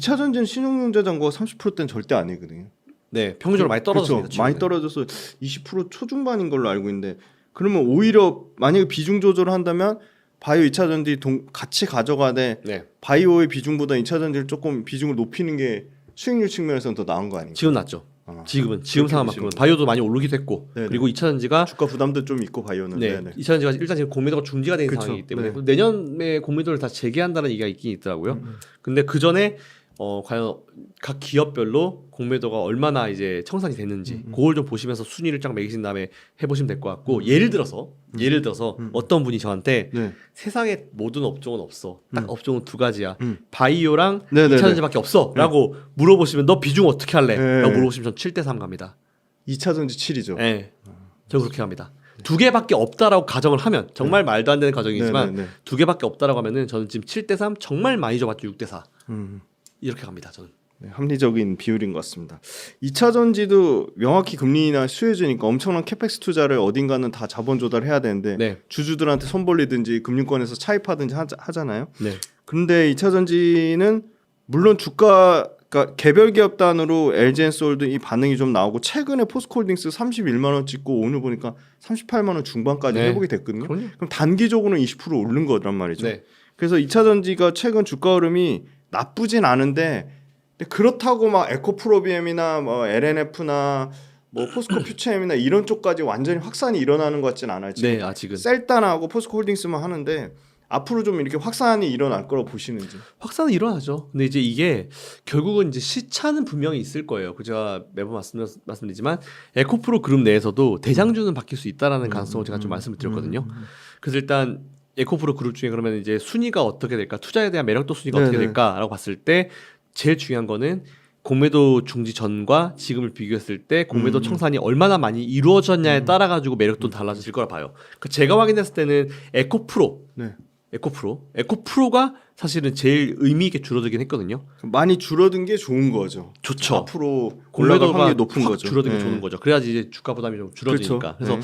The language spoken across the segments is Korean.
2차전지는 신용융 자전거가 30%대는 절대 아니거든요. 네, 평균적으로 많이 떨어졌습니다. 그렇죠. 많이 떨어져서 20% 초중반인 걸로 알고 있는데 그러면 오히려 만약에 비중 조절을 한다면 바이오 2차전지 같이 가져가되 네. 바이오의 비중보다 2차전지를 조금 비중을 높이는 게 수익률 측면에서는 더 나은 거 아닌가요? 지금 낮죠. 지금 상황만큼은 보시는 바이오도 많이 오르기도 했고 네네. 그리고 2차전지가 주가 부담도 좀 있고 바이오는 네, 네네. 2차전지가 일단 지금 공매도가 중지가 된 그쵸. 상황이기 때문에 네. 내년에 공매도를 다 재개한다는 얘기가 있긴 있더라고요. 근데 그 전에 과연 각 기업별로 공매도가 얼마나 이제 청산이 됐는지 그걸 좀 보시면서 순위를 쫙 매기신 다음에 해보시면 될 것 같고 예를 들어서 어떤 분이 저한테 네. 세상에 모든 업종은 없어 딱 업종은 두 가지야 바이오랑 네네네. 2차전지밖에 없어 라고 물어보시면 너 비중 어떻게 할래? 네. 라고 물어보시면 전 7대3 갑니다. 2차전지 7이죠. 네. 저 그렇게 합니다. 두 개밖에 없다라고 가정을 하면 정말 말도 안 되는 가정이지만 네네네. 두 개밖에 없다라고 하면은 저는 지금 7대3 정말 많이 줘봤죠. 6대4 이렇게 갑니다. 저는. 네, 합리적인 비율인 것 같습니다. 2차전지도 명확히 금리나 수혜주니까 엄청난 캐펙스 투자를 어딘가는 다 자본 조달해야 되는데 네. 주주들한테 손 벌리든지 금융권에서 차입하든지 하잖아요. 네. 그런데 2차전지는 물론 주가 그러니까 개별 기업 단으로 LG엔솔드 이 반응이 좀 나오고 최근에 포스코홀딩스 31만 원 찍고 오늘 보니까 38만 원 중반까지 네. 회복이 됐거든요. 그럼요. 그럼 단기적으로는 20% 오른 거란 말이죠. 네. 그래서 2차전지가 최근 주가 흐름이 나쁘진 않은데 근데 그렇다고 막 에코프로비엠이나 뭐 LNF나 뭐 포스코 퓨처엠이나 이런 쪽까지 완전히 확산이 일어나는 것 같진 않아요. 지금 네, 아직은. 셀단하고 포스코홀딩스만 하는데 앞으로 좀 이렇게 확산이 일어날 거라고 보시는지. 확산은 일어나죠. 근데 이제 이게 결국은 이제 시차는 분명히 있을 거예요. 그 제가 매번 말씀드리지만 에코프로 그룹 내에서도 대장주는 바뀔 수 있다라는 가능성을 제가 좀 말씀을 드렸거든요. 그래서 일단 에코프로 그룹 중에 그러면 이제 순위가 어떻게 될까? 투자에 대한 매력도 순위가 어떻게 네네. 될까라고 봤을 때 제일 중요한 거는 공매도 중지 전과 지금을 비교했을 때 공매도 청산이 얼마나 많이 이루어졌냐에 따라 가지고 매력도 달라질 거라 봐요. 그 제가 확인했을 때는 에코프로가 사실은 제일 의미 있게 줄어들긴 했거든요. 많이 줄어든 게 좋은 거죠. 좋죠. 앞으로 올라갈 확률이 높은 확 거죠. 줄어든 게 네. 좋은 거죠. 그래야지 이제 주가 부담이 좀 줄어드니까. 그렇죠. 그래서 네.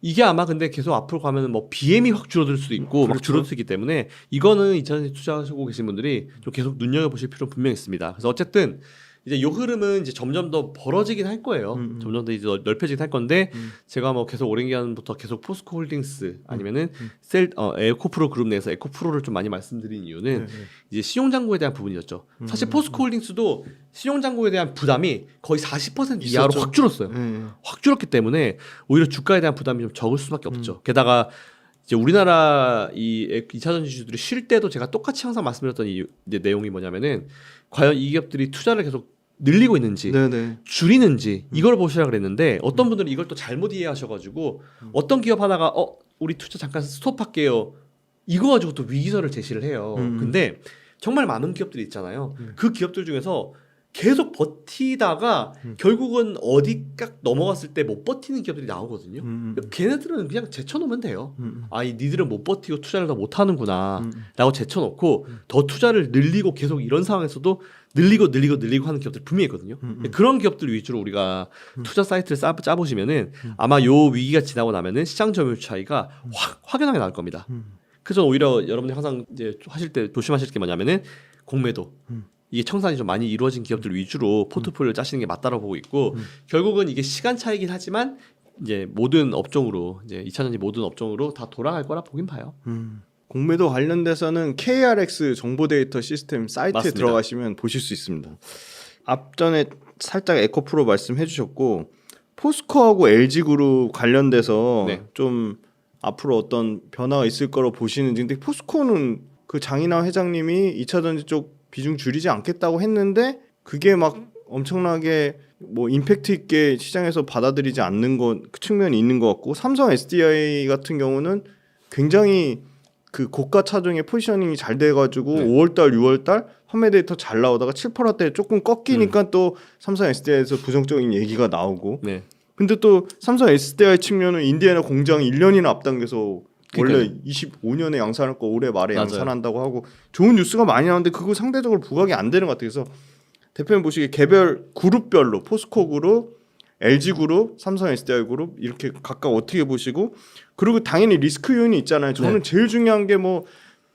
이게 아마 근데 계속 앞으로 가면은 뭐 BM이 확 줄어들 수도 있고 막 그렇죠. 줄어들 수 있기 때문에 이거는 2차전지 투자하시고 계신 분들이 좀 계속 눈여겨 보실 필요는 분명히 있습니다. 그래서 어쨌든 이제 요 흐름은 이제 점점 더 벌어지긴 할 거예요. 점점 더 이제 넓혀지긴 할 건데 제가 뭐 계속 오랜 기간부터 계속 포스코홀딩스 아니면은 에코프로 그룹 내에서 에코프로를 좀 많이 말씀드린 이유는 이제 신용잔고에 대한 부분이었죠. 사실 포스코홀딩스도 신용잔고에 대한 부담이 거의 40% 이하로 있었죠. 확 줄었어요. 확 줄었기 때문에 오히려 주가에 대한 부담이 좀 적을 수밖에 없죠. 게다가 이제 우리나라 이 2차전지 주주들이 쉴 때도 제가 똑같이 항상 말씀드렸던 이제 내용이 뭐냐면은 과연 이 기업들이 투자를 계속 늘리고 있는지 네네. 줄이는지 이걸 보시라 그랬는데 어떤 분들은 이걸 또 잘못 이해하셔가지고 어떤 기업 하나가 우리 투자 잠깐 스톱할게요 이거 가지고 또 위기설을 제시를 해요. 근데 정말 많은 기업들이 있잖아요. 그 기업들 중에서 계속 버티다가 결국은 어디까 넘어갔을 때 못 버티는 기업들이 나오거든요. 걔네들은 그냥 제쳐놓으면 돼요. 니들은 못 버티고 투자를 더 못하는구나 라고 제쳐놓고 더 투자를 늘리고 계속 이런 상황에서도 늘리고 하는 기업들 분명히 있거든요. 그런 기업들 위주로 우리가 투자 사이트를 짜보시면은 아마 요 위기가 지나고 나면은 시장 점유율 차이가 확연하게 나올 겁니다. 그래서 오히려 여러분들 항상 이제 하실 때 조심하실 게 뭐냐면은 공매도 이게 청산이 좀 많이 이루어진 기업들 위주로 포트폴리오를 짜시는 게 맞다고 보고 있고 결국은 이게 시간 차이긴 하지만 이제 모든 업종으로 이제 2차전지 모든 업종으로 다 돌아갈 거라 보긴 봐요. 공매도 관련돼서는 KRX 정보 데이터 시스템 사이트에 맞습니다. 들어가시면 보실 수 있습니다. 앞전에 살짝 에코프로 말씀해 주셨고 포스코하고 LG그룹 관련돼서 네. 좀 앞으로 어떤 변화가 있을 거로 보시는지. 근데 포스코는 그 장인환 회장님이 2차전지 쪽 비중 줄이지 않겠다고 했는데 그게 막 엄청나게 뭐 임팩트 있게 시장에서 받아들이지 않는 그 측면이 있는 것 같고 삼성 SDI 같은 경우는 굉장히 그 고가 차종의 포지셔닝이 잘 돼가지고 5월달, 6월달 판매 데이터 잘 나오다가 7%대 조금 꺾이니까 또 삼성 SDI에서 부정적인 얘기가 나오고. 네. 근데 또 삼성 SDI 측면은 인디애나 공장 1년이나 앞당겨서 원래 25년에 양산할 거 올해 말에 맞아요. 양산한다고 하고 좋은 뉴스가 많이 나오는데 그거 상대적으로 부각이 안 되는 것 같아요. 그래서 대표님 보시기에 개별 그룹별로 포스코 그룹, LG 그룹, 삼성 SDI 그룹 이렇게 각각 어떻게 보시고 그리고 당연히 리스크 요인이 있잖아요. 저는 제일 중요한 게 뭐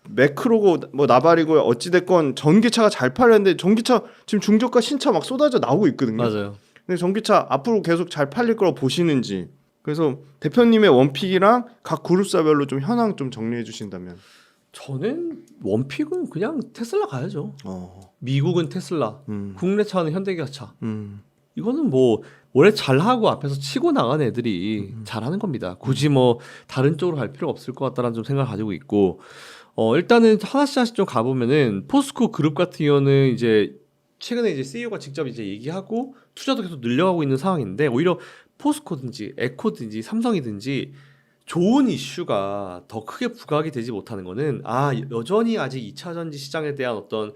매크로고 뭐 나발이고 어찌 됐건 전기차가 잘 팔렸는데 전기차 지금 중저가 신차 막 쏟아져 나오고 있거든요. 맞아요. 근데 전기차 앞으로 계속 잘 팔릴 거라고 보시는지. 그래서 대표님의 원픽이랑 각 그룹사별로 좀 현황 좀 정리해 주신다면. 저는 원픽은 그냥 테슬라 가야죠. 어. 미국은 테슬라, 국내 차는 현대기아차. 음. 이거는 뭐 원래 잘하고 앞에서 치고 나간 애들이 잘하는 겁니다. 굳이 뭐 다른 쪽으로 갈 필요가 없을 것 같다는 좀 생각을 가지고 있고, 일단은 하나씩 좀 가보면은 포스코 그룹 같은 경우는 이제 최근에 이제 CEO가 직접 이제 얘기하고 투자도 계속 늘려가고 있는 상황인데, 오히려 포스코든지 에코든지 삼성이든지 좋은 이슈가 더 크게 부각이 되지 못하는 거는 여전히 아직 2차 전지 시장에 대한 어떤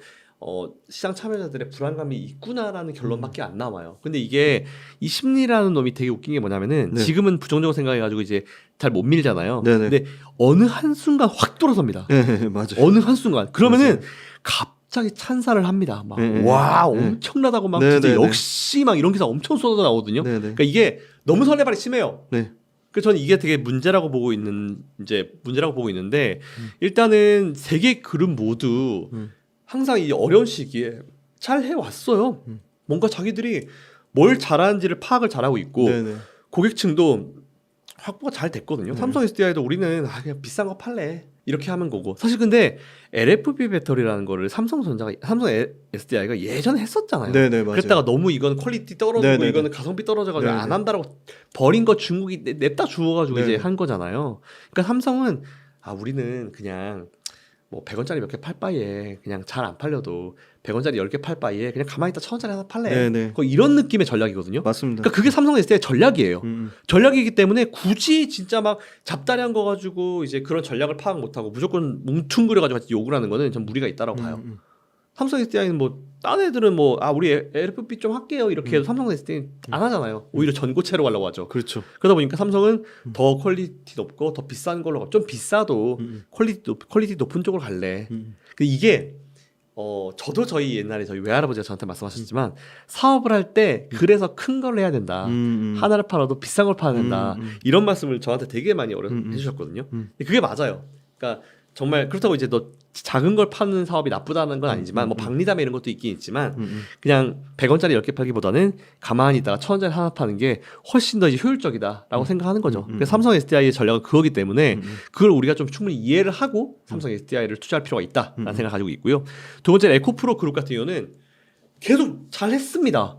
시장 참여자들의 불안감이 있구나라는 결론밖에 안 나와요. 근데 이게 이 심리라는 놈이 되게 웃긴 게 뭐냐면은 네. 지금은 부정적으로 생각해가지고 이제 잘 못 밀잖아요. 네네. 근데 어느 한순간 확 돌아섭니다. 네, 맞아요. 어느 한순간. 그러면은 맞아요. 갑자기 찬사를 합니다. 막 네, 와 네. 엄청나다고 막 네, 진짜 네, 네. 역시 막 이런 기사 엄청 쏟아져 나오거든요. 네네. 그러니까 이게 너무 설레발이 심해요. 네. 그래서 저는 이게 되게 문제라고 보고 있는데 일단은 세 개 그룹 모두 항상 이 어려운 시기에 잘 해왔어요. 뭔가 자기들이 뭘 잘하는지를 파악을 잘하고 있고 네네. 고객층도 확보가 잘 됐거든요. 네. 삼성 SDI도 우리는 그냥 비싼 거 팔래 이렇게 하는 거고, 사실 근데 LFP 배터리라는 거를 삼성 SDI가 예전에 했었잖아요. 네네, 맞아요. 그랬다가 너무 이건 퀄리티 떨어지고 네네네. 이거는 가성비 떨어져가지고 네네. 안 한다라고 버린 거 중국이 냅다 주워가지고 네네. 이제 한 거잖아요. 그러니까 삼성은 우리는 그냥 뭐 100원짜리 몇 개 팔 바에 그냥 잘 안 팔려도 100원짜리 10개 팔 바에 그냥 가만히 있다 1000원짜리 하나 팔래. 네네. 거의 이런 느낌의 전략이거든요. 맞습니다. 그러니까 그게 삼성 SDI 전략이에요. 음. 전략이기 때문에 굳이 진짜 막 잡다리한 거 가지고 이제 그런 전략을 파악 못하고 무조건 뭉퉁그려가지고 욕을 하는 거는 전 무리가 있다라고 봐요. 삼성 SDI는 뭐 다른 애들은 뭐 우리 LFP 좀 할게요 이렇게 해도 삼성 SDI는 안 하잖아요. 오히려 전고체로 가려고 하죠. 그렇죠. 그러다 보니까 삼성은 더 퀄리티 높고 더 비싼 걸로 좀 비싸도 퀄리티 높은 쪽으로 갈래. 근데 이게 저도 저희 옛날에 저희 외할아버지가 저한테 말씀하셨지만 사업을 할 때 그래서 큰 걸 해야 된다. 하나를 팔아도 비싼 걸 팔아야 된다. 이런 말씀을 저한테 되게 많이 해주셨거든요. 근데 그게 맞아요. 그러니까 정말 그렇다고 이제 너 작은 걸 파는 사업이 나쁘다는 건 아니지만 뭐 박리담에 이런 것도 있긴 있지만 그냥 100원짜리 10개 팔기보다는 가만히 있다가 1000원짜리 하나 파는 게 훨씬 더 이제 효율적이다라고 생각하는 거죠. 그래서 삼성 SDI의 전략은 그거기 때문에 그걸 우리가 좀 충분히 이해를 하고 삼성 SDI를 투자할 필요가 있다라는 생각을 가지고 있고요. 두 번째는 에코프로 그룹 같은 경우는 계속 잘했습니다.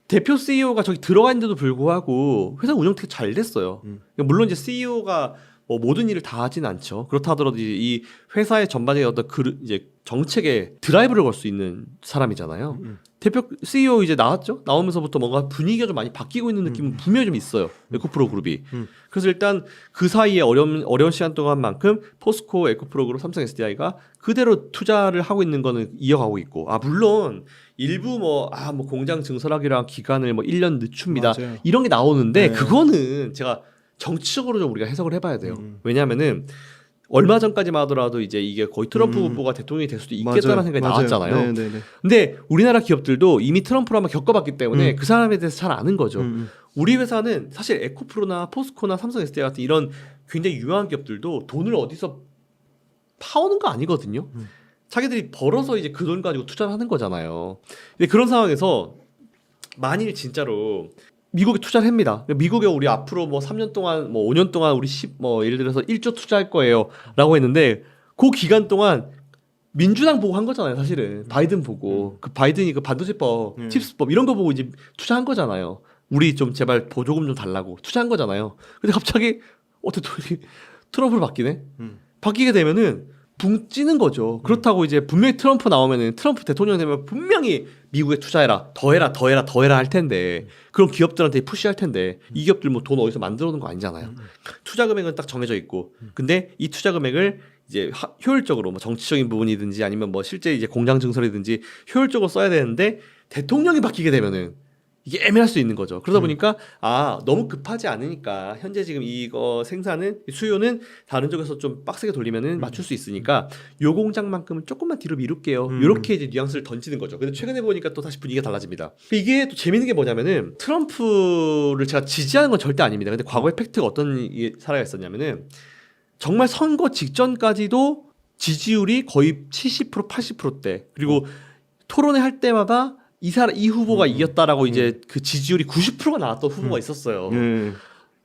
대표 CEO가 저기 들어가 있는데도 불구하고 회사 운영 되게 잘 됐어요. 물론 이제 CEO가 뭐 모든 일을 다 하진 않죠. 그렇다 하더라도 이 회사의 전반적인 어떤 이제 정책에 드라이브를 걸 수 있는 사람이잖아요. 대표 CEO 이제 나왔죠. 나오면서부터 뭔가 분위기가 좀 많이 바뀌고 있는 느낌은 분명히 좀 있어요. 에코프로 그룹이. 그래서 일단 그 사이에 어려운 시간 동안만큼 포스코, 에코프로 그룹, 삼성 SDI가 그대로 투자를 하고 있는 거는 이어가고 있고, 물론 일부 뭐 공장 증설하기랑 기간을 뭐 1년 늦춥니다. 맞아요. 이런 게 나오는데 네. 그거는 제가 정치적으로 좀 우리가 해석을 해봐야 돼요. 왜냐하면은 얼마 전까지만 하더라도 이제 이게 거의 트럼프 후보가 대통령이 될 수도 있겠다는 맞아요. 생각이 맞아요. 나왔잖아요. 네네네. 근데 우리나라 기업들도 이미 트럼프를 한번 겪어봤기 때문에 그 사람에 대해서 잘 아는 거죠. 우리 회사는 사실 에코프로나 포스코나 삼성 SDI 같은 이런 굉장히 유명한 기업들도 돈을 어디서 파오는 거 아니거든요. 자기들이 벌어서 이제 그 돈 가지고 투자를 하는 거잖아요. 근데 그런 상황에서 만일 진짜로 미국에 투자를 합니다. 미국에 우리 앞으로 뭐 3년 동안 뭐 5년 동안 우리 뭐 예를 들어서 1조 투자할 거예요라고 했는데 그 기간 동안 민주당 보고 한 거잖아요, 사실은. 바이든 보고. 그 바이든이 그 반도체법, 칩스법 이런 거 보고 이제 투자한 거잖아요. 우리 좀 제발 보조금 좀 달라고 투자한 거잖아요. 근데 갑자기 대통령이 트럼프로 바뀌네. 바뀌게 되면은 붕 찌는 거죠. 그렇다고 이제 분명히 트럼프 나오면은 트럼프 대통령 되면 분명히 미국에 투자해라, 더 해라 할 텐데 그럼 기업들한테 푸시할 텐데 이 기업들 뭐 돈 어디서 만들어 놓은 거 아니잖아요. 투자 금액은 딱 정해져 있고, 근데 이 투자 금액을 이제 효율적으로 뭐 정치적인 부분이든지 아니면 뭐 실제 이제 공장 증설이든지 효율적으로 써야 되는데 대통령이 바뀌게 되면은 이게 애매할 수 있는 거죠. 그러다 보니까 너무 급하지 않으니까 현재 지금 이거 생산은 수요는 다른 쪽에서 좀 빡세게 돌리면은 맞출 수 있으니까 요 공장만큼은 조금만 뒤로 미룰게요. 이렇게 이제 뉘앙스를 던지는 거죠. 근데 최근에 보니까 또 다시 분위기가 달라집니다. 이게 또 재밌는 게 뭐냐면은 트럼프를 제가 지지하는 건 절대 아닙니다. 근데 과거의 팩트가 어떤 사례가 있었냐면은 정말 선거 직전까지도 지지율이 거의 70% 80%대 그리고 토론회 할 때마다 이 후보가 이겼다라고 이제 그 지지율이 90%가 나왔던 후보가 있었어요.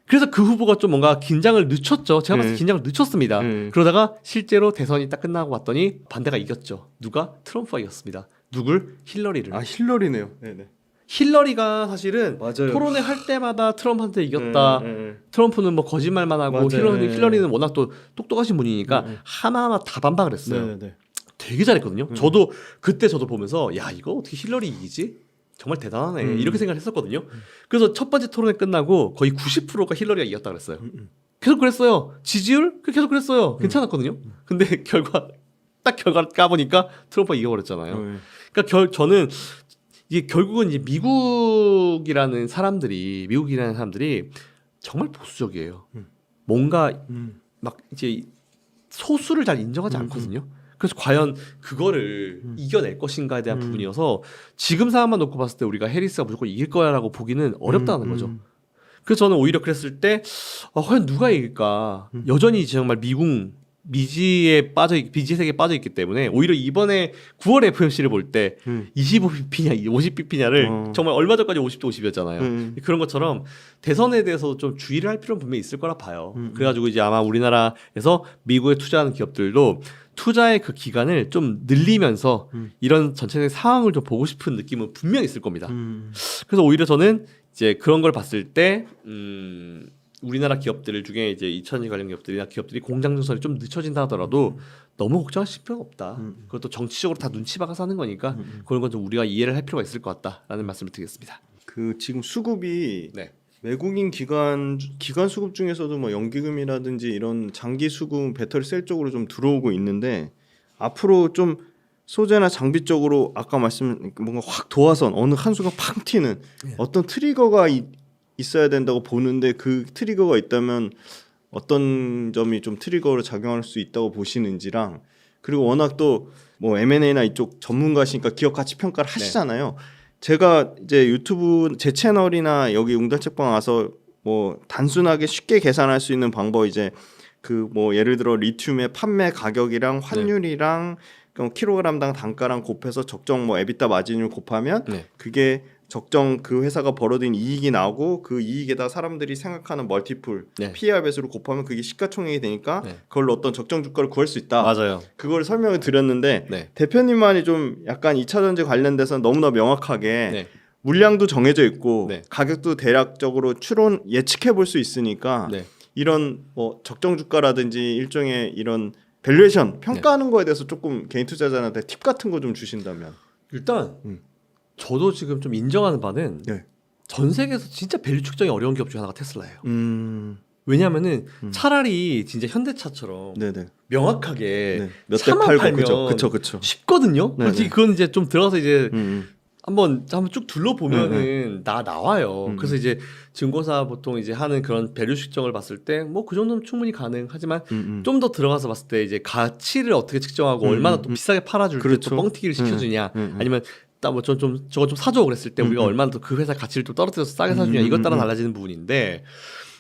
그래서 그 후보가 좀 뭔가 긴장을 늦췄죠. 제가 봤을 때 긴장을 늦췄습니다. 그러다가 실제로 대선이 딱 끝나고 봤더니 반대가 이겼죠. 누가? 트럼프가 이겼습니다. 누굴? 힐러리를. 아 힐러리네요. 네네. 힐러리가 사실은 맞아요. 토론회 할 때마다 트럼프한테 이겼다. 트럼프는 뭐 거짓말만 하고 맞아요. 힐러리는 워낙 또 똑똑하신 분이니까 하나하나 다 반박을 했어요. 네네. 되게 잘했거든요. 저도 그때 보면서 야 이거 어떻게 힐러리 이기지? 정말 대단하네 이렇게 생각을 했었거든요. 그래서 첫 번째 토론회 끝나고 거의 90%가 힐러리가 이겼다 그랬어요. 계속 그랬어요. 지지율 계속 그랬어요. 괜찮았거든요. 근데 결과를 까보니까 트럼프가 이겨버렸잖아요. 그러니까 저는 이게 결국은 이제 미국이라는 사람들이 정말 보수적이에요. 뭔가 막 이제 소수를 잘 인정하지 않거든요. 그래서 과연 그거를 이겨낼 것인가에 대한 부분이어서 지금 상황만 놓고 봤을 때 우리가 해리스가 무조건 이길 거야라고 보기는 어렵다는 거죠. 그래서 저는 오히려 그랬을 때 과연 누가 이길까? 여전히 정말 미지의 세계에 빠져 있기 때문에 오히려 이번에 9월 FMC를 볼 때 25bp냐 50bp냐를 정말 얼마 전까지 50대 50이었잖아요. 그런 것처럼 대선에 대해서 좀 주의를 할 필요는 분명히 있을 거라 봐요. 그래가지고 이제 아마 우리나라에서 미국에 투자하는 기업들도 투자의 그 기간을 좀 늘리면서 이런 전체적인 상황을 좀 보고 싶은 느낌은 분명히 있을 겁니다. 그래서 오히려 저는 이제 그런 걸 봤을 때 우리나라 기업들 중에 이제 2000년 관련 기업들이 공장 증설이 좀 늦춰진다 하더라도 너무 걱정하실 필요가 없다. 그것도 정치적으로 다 눈치 박아서 하는 거니까 그런 건 좀 우리가 이해를 할 필요가 있을 것 같다라는 말씀을 드리겠습니다. 그 지금 수급이 네. 외국인 기관 수급 중에서도 뭐 연기금이라든지 이런 장기 수급 배터리 셀 쪽으로 좀 들어오고 있는데 앞으로 좀 소재나 장비 쪽으로 아까 뭔가 확 도화선 어느 한 수가 팡 튀는 어떤 트리거가 있어야 된다고 보는데 그 트리거가 있다면 어떤 점이 좀 트리거로 작용할 수 있다고 보시는지랑 그리고 워낙 또 뭐 M&A나 이쪽 전문가시니까 기업 가치 평가를 하시잖아요. 제가 이제 유튜브 제 채널이나 여기 웅달책방 와서 뭐 단순하게 쉽게 계산할 수 있는 방법 이제 그 뭐 예를 들어 리튬의 판매 가격이랑 환율이랑 킬로그램당 단가랑 곱해서 적정 뭐 에비타 마진을 곱하면 그게 적정 그 회사가 벌어들인 이익이 나오고 그 이익에다 사람들이 생각하는 멀티플 PER 배수를 곱하면 그게 시가총액이 되니까 그걸로 어떤 적정 주가를 구할 수 있다. 맞아요. 그걸 설명을 드렸는데 대표님만이 좀 약간 2차 전지 관련돼서 너무나 명확하게 물량도 정해져 있고 가격도 대략적으로 추론 예측해 볼 수 있으니까 이런 뭐 적정 주가라든지 일종의 이런 밸류에이션 평가하는 거에 대해서 조금 개인 투자자한테 팁 같은 거 좀 주신다면. 일단 저도 지금 좀 인정하는 바는 전 세계에서 진짜 밸류 측정이 어려운 기업 중 하나가 테슬라예요. 왜냐하면은 차라리 진짜 현대차처럼 명확하게 몇 대 차만 팔고 팔면 그쵸. 쉽거든요. 솔직히 그건 이제 좀 들어가서 이제 한번 쭉 둘러보면은 나와요. 그래서 이제 증거사 보통 이제 하는 그런 밸류 측정을 봤을 때 뭐 그 정도면 충분히 가능하지만 좀 더 들어가서 봤을 때 이제 가치를 어떻게 측정하고 얼마나 또 비싸게 팔아줄 때 또 뻥튀기를 시켜주냐 아니면 뭐 저거 좀 사줘 그랬을 때 우리가 얼마나 또 그 회사 가치를 좀 떨어뜨려서 싸게 사주냐 이것 따라 달라지는 부분인데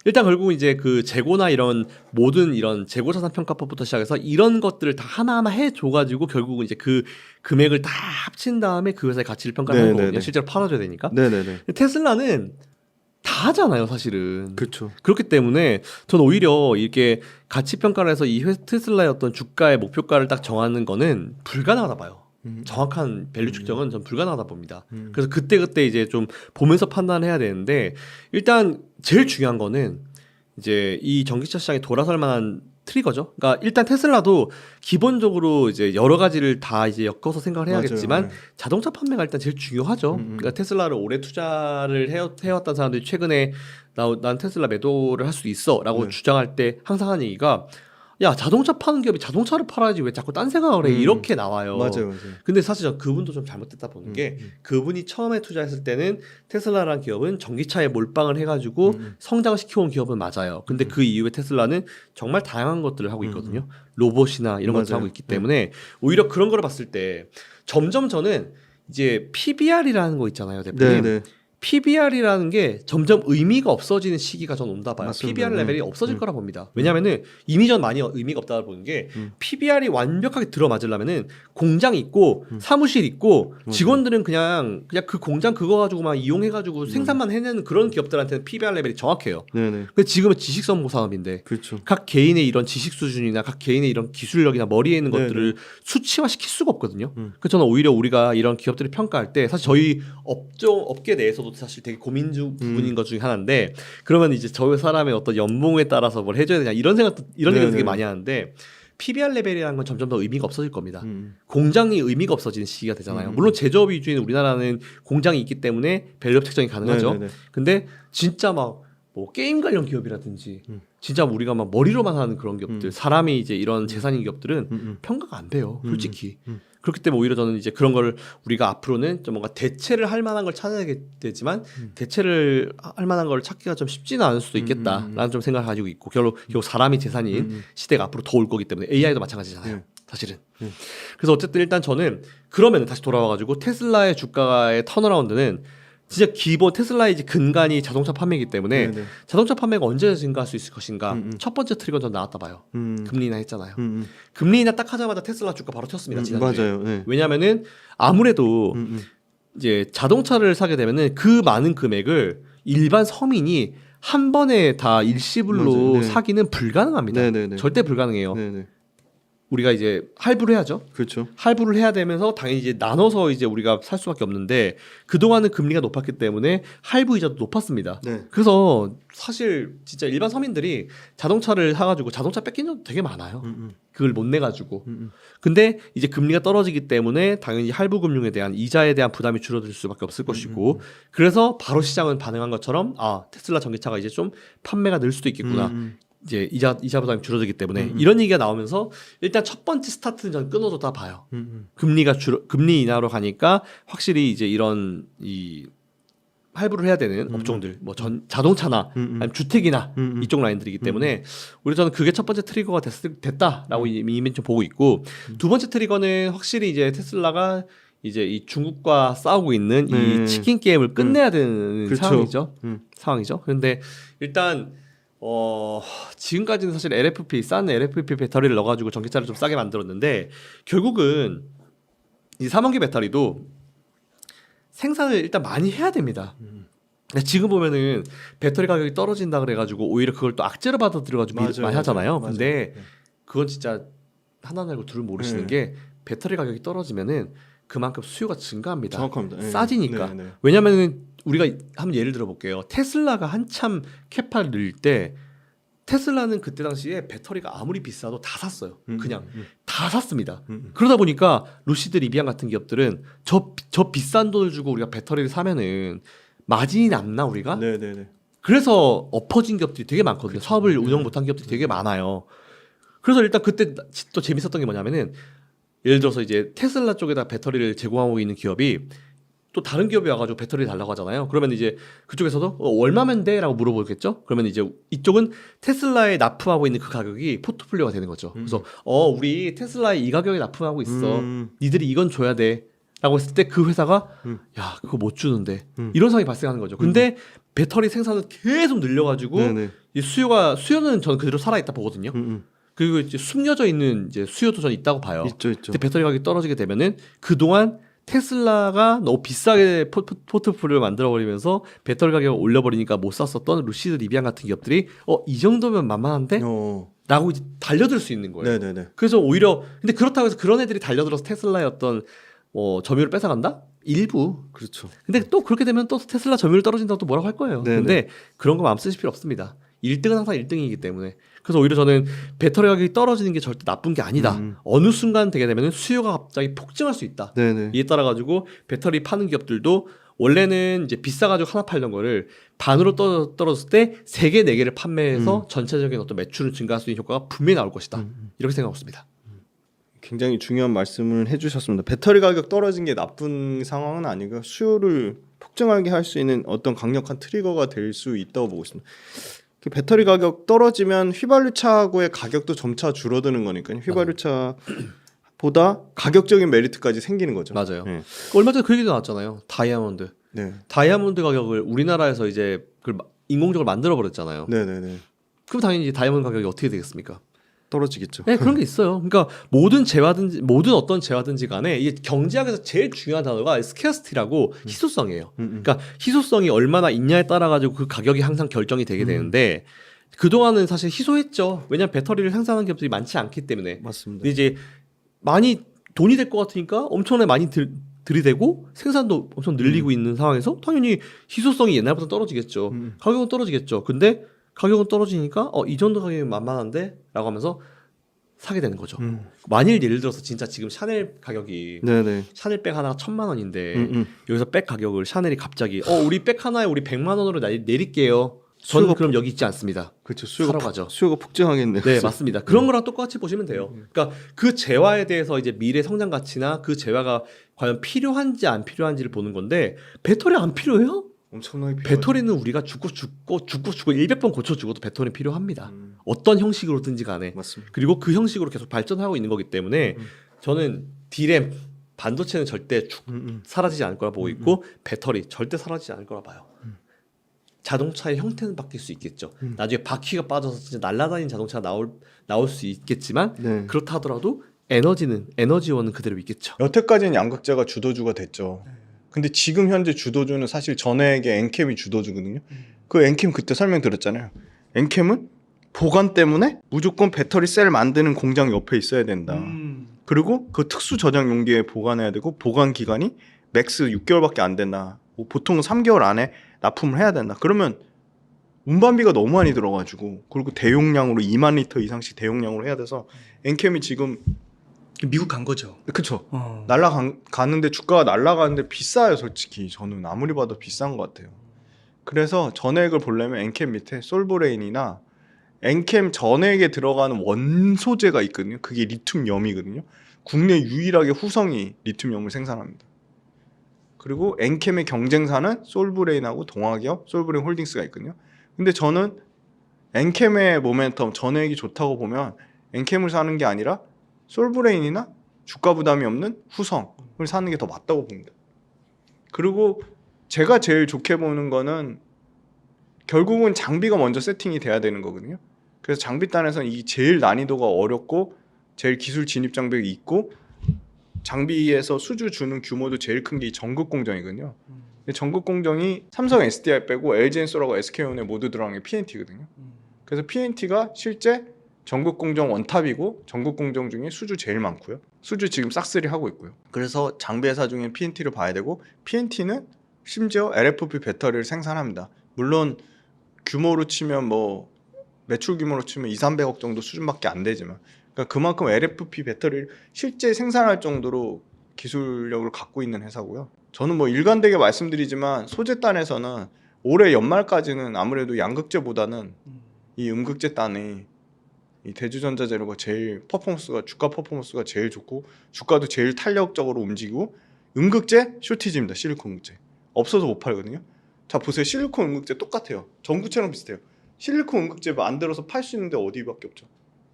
일단 결국은 이제 그 재고나 이런 모든 이런 재고자산 평가법부터 시작해서 이런 것들을 다 하나하나 해줘가지고 결국은 이제 그 금액을 다 합친 다음에 그 회사의 가치를 평가하는 거거든요. 실제로 팔아줘야 되니까. 테슬라는 다 하잖아요, 사실은. 그렇죠. 그렇기 때문에 저는 오히려 이렇게 가치 평가를 해서 이 테슬라의 어떤 주가의 목표가를 딱 정하는 거는 불가능하다 봐요. 정확한 밸류 측정은 전 불가능하다 봅니다. 그래서 그때 이제 좀 보면서 판단해야 되는데 일단 제일 중요한 거는 이제 이 전기차 시장에 돌아설 만한 트리거죠. 그러니까 일단 테슬라도 기본적으로 이제 여러 가지를 다 이제 엮어서 생각을 해야겠지만 자동차 판매가 일단 제일 중요하죠. 그러니까 테슬라를 오래 투자를 해왔던 사람들이 최근에 난 테슬라 매도를 할 수 있어라고 주장할 때 항상 하는 얘기가 야 자동차 파는 기업이 자동차를 팔아야지 왜 자꾸 딴 생각을 해 이렇게 나와요. 맞아요. 근데 사실 저 그분도 좀 잘못됐다 보는 게 그분이 처음에 투자했을 때는 테슬라라는 기업은 전기차에 몰빵을 해가지고 성장을 시켜온 기업은 맞아요. 근데 그 이후에 테슬라는 정말 다양한 것들을 하고 있거든요. 로봇이나 이런 것들 하고 있기 때문에 오히려 그런 거를 봤을 때 점점 저는 이제 PBR이라는 거 있잖아요, 대표님. PBR이라는 게 점점 의미가 없어지는 시기가 전 온다 봐요. 맞습니다. PBR 레벨이 없어질 거라 봅니다. 왜냐하면은 이미 전 많이 의미가 없다 보는 게 PBR이 완벽하게 들어맞으려면은 공장 있고 사무실 있고 직원들은 그냥 그 공장 그거 가지고만 이용해가지고 생산만 해내는 그런 기업들한테는 PBR 레벨이 정확해요. 네네. 근데 지금은 지식선보 산업인데 그렇죠. 각 개인의 이런 지식 수준이나 각 개인의 이런 기술력이나 머리에 있는 네네. 것들을 수치화시킬 수가 없거든요. 그래서 저는 오히려 우리가 이런 기업들을 평가할 때 사실 저희 업계 내에서도 사실 되게 고민 부분인 것 중에 하나인데 그러면 이제 저 사람의 어떤 연봉에 따라서 뭘 해줘야 되냐 이런 생각도 되게 네네. 많이 하는데 PBR 레벨이라는 건 점점 더 의미가 없어질 겁니다. 공장이 의미가 없어지는 시기가 되잖아요. 물론 제조업 위주인 우리나라는 공장이 있기 때문에 밸류업 책정이 가능하죠. 네네네. 근데 진짜 막 뭐 게임 관련 기업이라든지 진짜 우리가 막 머리로만 하는 그런 기업들 사람이 이제 이런 재산인 기업들은 평가가 안 돼요 솔직히. 그렇기 때문에 오히려 저는 이제 그런 걸 우리가 앞으로는 좀 뭔가 대체를 할 만한 걸 찾아야 되지만 대체를 할 만한 걸 찾기가 좀 쉽지는 않을 수도 있겠다라는 좀 생각을 가지고 있고 결국 사람이 재산인 시대가 앞으로 더 올 거기 때문에 AI도 마찬가지잖아요 사실은. 그래서 어쨌든 일단 저는 그러면 다시 돌아와가지고 테슬라의 주가의 턴어라운드는 진짜 기본 테슬라의 이제 근간이 자동차 판매이기 때문에 네네. 자동차 판매가 언제 증가할 수 있을 것인가 첫 번째 트리거 전 나왔다 봐요. 금리 인하 했잖아요. 금리 인하 딱 하자마자 테슬라 주가 바로 튀었습니다. 지난주에. 맞아요. 네. 왜냐하면은 아무래도 이제 자동차를 사게 되면은 그 많은 금액을 일반 서민이 한 번에 다 일시불로 맞아요. 네. 사기는 불가능합니다. 네네네. 절대 불가능해요. 네네. 우리가 이제 할부를 해야죠. 그렇죠. 할부를 해야 되면서 당연히 이제 나눠서 이제 우리가 살 수밖에 없는데 그동안은 금리가 높았기 때문에 할부 이자도 높았습니다. 네. 그래서 사실 진짜 일반 서민들이 자동차를 사가지고 자동차 뺏긴 적도 되게 많아요. 그걸 못 내가지고. 근데 이제 금리가 떨어지기 때문에 당연히 할부 금융에 대한 이자에 대한 부담이 줄어들 수밖에 없을 것이고 그래서 바로 시장은 반응한 것처럼 아 테슬라 전기차가 이제 좀 판매가 늘 수도 있겠구나. 이제 이자 부담이 줄어들기 때문에 이런 얘기가 나오면서 일단 첫 번째 스타트는 저는 끊어줬다 봐요. 금리 인하로 가니까 확실히 이제 이런 이 할부를 해야 되는 업종들 뭐 자동차나 아니면 주택이나 이쪽 라인들이기 때문에 우리 저는 그게 첫 번째 트리거가 됐다라고 이미 좀 보고 있고 두 번째 트리거는 확실히 이제 테슬라가 이제 이 중국과 싸우고 있는 이 치킨 게임을 끝내야 되는 그렇죠. 상황이죠. 그런데 일단 지금까지는 사실 싼 LFP 배터리를 넣어가지고 전기차를 좀 싸게 만들었는데 결국은 이 3원기 배터리도 생산을 일단 많이 해야 됩니다. 근데 지금 보면은 배터리 가격이 떨어진다 그래가지고 오히려 그걸 또 악재로 받아들여가지고 많이 하잖아요. 맞아요. 근데 그건 진짜 하나 알고 둘을 모르시는 게 배터리 가격이 떨어지면은 그만큼 수요가 증가합니다. 정확합니다. 네. 싸지니까. 네, 네. 왜냐면은 우리가 한번 예를 들어 볼게요. 테슬라가 한참 캐파를 늘 때 테슬라는 그때 당시에 배터리가 아무리 비싸도 다 샀어요. 그냥 다 샀습니다. 그러다 보니까 루시드 리비안 같은 기업들은 저 비싼 돈을 주고 우리가 배터리를 사면은 마진이 남나 우리가? 네네네. 그래서 엎어진 기업들이 되게 많거든요. 사업을 운영 못한 기업들이 되게 많아요. 그래서 일단 그때 또 재밌었던 게 뭐냐면은 예를 들어서 이제 테슬라 쪽에다 배터리를 제공하고 있는 기업이 또 다른 기업이 와가지고 배터리 달라고 하잖아요. 그러면 이제 그쪽에서도 얼마면 돼? 라고 물어보겠죠. 그러면 이제 이쪽은 테슬라에 납품하고 있는 그 가격이 포트폴리오가 되는 거죠. 그래서 우리 테슬라에 이 가격에 납품하고 있어. 니들이 이건 줘야 돼. 라고 했을 때 그 회사가 야 그거 못 주는데 이런 상황이 발생하는 거죠. 근데 배터리 생산을 계속 늘려가지고 네네. 이 수요는 저는 그대로 살아있다 보거든요. 그리고 이제 숨겨져 있는 이제 수요도 저는 있다고 봐요. 있죠. 근데 배터리 가격이 떨어지게 되면은 그동안 테슬라가 너무 비싸게 포트폴리오를 만들어버리면서 배터리 가격을 올려버리니까 못 샀었던 루시드 리비안 같은 기업들이 이 정도면 만만한데? 라고 이제 달려들 수 있는 거예요. 네네네. 그래서 오히려 근데 그렇다고 해서 그런 애들이 달려들어서 테슬라의 어떤 점유율을 뺏어간다? 일부. 그렇죠. 근데 또 그렇게 되면 또 테슬라 점유율 떨어진다고 또 뭐라고 할 거예요. 네네. 근데 그런 거 마음 쓰실 필요 없습니다. 1등은 항상 1등이기 때문에. 그래서 오히려 저는 배터리 가격이 떨어지는 게 절대 나쁜 게 아니다. 어느 순간 되게 되면 수요가 갑자기 폭증할 수 있다. 네네. 이에 따라 가지고 배터리 파는 기업들도 원래는 이제 비싸가지고 하나 팔던 거를 반으로 떨어졌을 때 3개, 4개를 판매해서 전체적인 어떤 매출을 증가할 수 있는 효과가 분명히 나올 것이다. 이렇게 생각하고 있습니다. 굉장히 중요한 말씀을 해주셨습니다. 배터리 가격 떨어진 게 나쁜 상황은 아니고 수요를 폭증하게 할 수 있는 어떤 강력한 트리거가 될 수 있다고 보고 있습니다. 그 배터리 가격 떨어지면 휘발유차하고의 가격도 점차 줄어드는 거니까요. 휘발유차보다 가격적인 메리트까지 생기는 거죠. 맞아요. 네. 얼마 전에 그 얘기도 나왔잖아요. 다이아몬드. 네. 다이아몬드 가격을 우리나라에서 이제 그걸 인공적으로 만들어 버렸잖아요. 네네네. 그럼 당연히 이제 다이아몬드 가격이 어떻게 되겠습니까? 떨어지겠죠. 네, 그런 게 있어요. 그러니까 모든 어떤 재화든지 간에 이게 경제학에서 제일 중요한 단어가 스케어시티라고 희소성이에요. 그러니까 희소성이 얼마나 있냐에 따라 가지고 그 가격이 항상 결정이 되게 되는데 그동안은 사실 희소했죠. 왜냐하면 배터리를 생산하는 기업들이 많지 않기 때문에. 맞습니다. 근데 이제 많이 돈이 될 것 같으니까 엄청나게 많이 들이대고 생산도 엄청 늘리고 있는 상황에서 당연히 희소성이 옛날보다 떨어지겠죠. 가격은 떨어지겠죠. 근데 가격은 떨어지니까 이 정도 가격이면 만만한데? 라고 하면서 사게 되는 거죠. 만일 예를 들어서 진짜 지금 샤넬 가격이 네네. 샤넬 백 하나가 1,000만 원인데 여기서 백 가격을 샤넬이 갑자기 우리 백 하나에 우리 100만 원으로 내릴게요. 저는 수요가 그럼 여기 있지 않습니다. 그렇죠. 사러 가죠. 수요가 폭증하겠네요. 네, 맞습니다. 그런 거랑 똑같이 보시면 돼요. 그러니까 그 재화에 대해서 이제 미래 성장 가치나 그 재화가 과연 필요한지 안 필요한지를 보는 건데 배터리 안 필요해요? 엄청나게 필요하죠. 배터리는 우리가 죽고 100번 고쳐 죽어도 배터리 필요합니다. 어떤 형식으로든지 간에. 맞습니다. 그리고 그 형식으로 계속 발전하고 있는 거기 때문에 저는 D램 반도체는 절대 사라지지 않을 거라 보고 있고 배터리 절대 사라지지 않을 거라 봐요. 자동차의 형태는 바뀔 수 있겠죠. 나중에 바퀴가 빠져서 진짜 날아다니는 자동차가 나올 수 있겠지만 네. 그렇다 하더라도 에너지원은 그대로 있겠죠. 여태까지는 양극재가 주도주가 됐죠. 근데 지금 현재 주도주는 사실 전액의 엔캠이 주도주거든요. 그 엔캠 그때 설명드렸잖아요. 엔캠은 보관 때문에 무조건 배터리 셀 만드는 공장 옆에 있어야 된다. 그리고 그 특수 저장 용기에 보관해야 되고 보관 기간이 맥스 6개월밖에 안 된다. 뭐 보통은 3개월 안에 납품을 해야 된다. 그러면 운반비가 너무 많이 들어가지고 그리고 대용량으로 2만 리터 이상씩 대용량으로 해야 돼서 엔캠이 지금 미국 간 거죠. 그쵸. 날라가는데 주가가 날라가는데 비싸요 솔직히. 저는 아무리 봐도 비싼 것 같아요. 그래서 전액을 보려면 엔캠 밑에 솔브레인이나 엔캠 전액에 들어가는 원소재가 있거든요. 그게 리튬염이거든요. 국내 유일하게 후성이 리튬염을 생산합니다. 그리고 엔캠의 경쟁사는 솔브레인하고 동아기업 솔브레인 홀딩스가 있거든요. 근데 저는 엔캠의 모멘텀 전액이 좋다고 보면 엔캠을 사는 게 아니라 솔브레인이나 주가 부담이 없는 후성을 사는 게 더 맞다고 봅니다. 그리고 제가 제일 좋게 보는 거는 결국은 장비가 먼저 세팅이 돼야 되는 거거든요. 그래서 장비단에서는 이 제일 난이도가 어렵고 제일 기술 진입 장벽이 있고 장비에서 수주 주는 규모도 제일 큰 게 이 전국 공정이거든요. 전국 공정이 삼성 SDI 빼고 LG엔솔하고 SK온에 모두 들어간 게 PNT거든요. 그래서 PNT가 실제 전국 공정 원탑이고 전국 공정 중에 수주 제일 많고요. 수주 지금 싹쓸이 하고 있고요. 그래서 장비 회사 중에 PNT를 봐야 되고 PNT는 심지어 LFP 배터리를 생산합니다. 물론 규모로 치면 뭐 매출 규모로 치면 200~300억 정도 수준밖에 안 되지만 그러니까 그만큼 LFP 배터리를 실제 생산할 정도로 기술력을 갖고 있는 회사고요. 저는 뭐 일관되게 말씀드리지만 소재단에서는 올해 연말까지는 아무래도 양극재보다는 이 음극재 단이 이 대주전자재료가 제일 주가 퍼포먼스가 제일 좋고 주가도 제일 탄력적으로 움직이고 음극재 쇼티지입니다. 실리콘 음극재 없어서 못 팔거든요. 자 보세요. 실리콘 음극재 똑같아요. 전구체랑 비슷해요. 실리콘 음극재 만들어서 팔 수 있는데 어디밖에 없죠.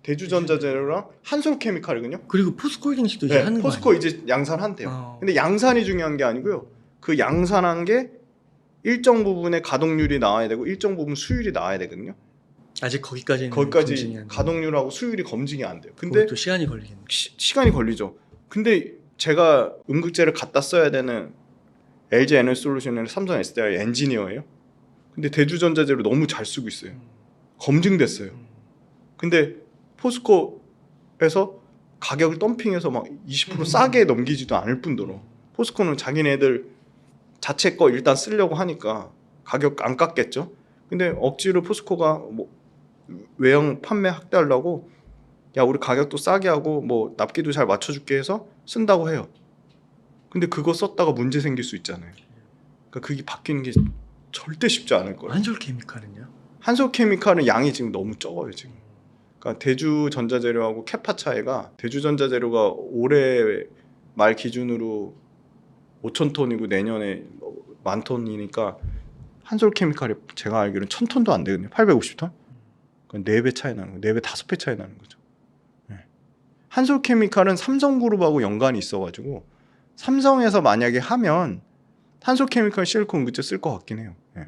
대주전자재료랑 한솔케미칼이거든요. 그리고 포스코홀딩스도 이제 하는 거 포스코 아니에요? 이제 양산한대요. 근데 양산이 중요한 게 아니고요. 그 양산한 게 일정 부분의 가동률이 나와야 되고 일정 부분 수율이 나와야 되거든요. 아직 거기까지 검증이 거기까지 안 가동률하고 수율이 검증이 안 돼요. 근데 또 시간이 걸리겠네. 시간이 걸리죠. 근데 제가 음극재를 갖다 써야 되는 LG 에너지솔루션이나 삼성 SDI 엔지니어예요. 근데 대주전자재료 너무 잘 쓰고 있어요. 검증됐어요. 근데 포스코에서 가격을 덤핑해서 막 20% 싸게 넘기지도 않을 뿐더러 포스코는 자기네들 자체 거 일단 쓰려고 하니까 가격 안 깎겠죠. 근데 억지로 포스코가 뭐 외형 판매 확대하려고 야 우리 가격도 싸게 하고 뭐 납기도 잘 맞춰줄게 해서 쓴다고 해요. 근데 그거 썼다가 문제 생길 수 있잖아요. 그러니까 그게 바뀌는 게 절대 쉽지 않을 거예요. 한솔케미칼은요? 한솔케미칼은 양이 지금 너무 적어요 지금. 그러니까 대주전자재료하고 캐파 차이가 대주전자재료가 올해 말 기준으로 5,000톤이고 내년에 10,000톤이니까 한솔케미칼이 제가 알기로는 1,000톤도 안 되거든요. 850톤? 그러니까 4배 차이 나는 거예요. 4배, 5배 차이 나는 거죠. 네. 한솔케미칼은 삼성그룹하고 연관이 있어가지고 삼성에서 만약에 하면 한솔케미칼 실리콘 응급제 쓸 것 같긴 해요. 예.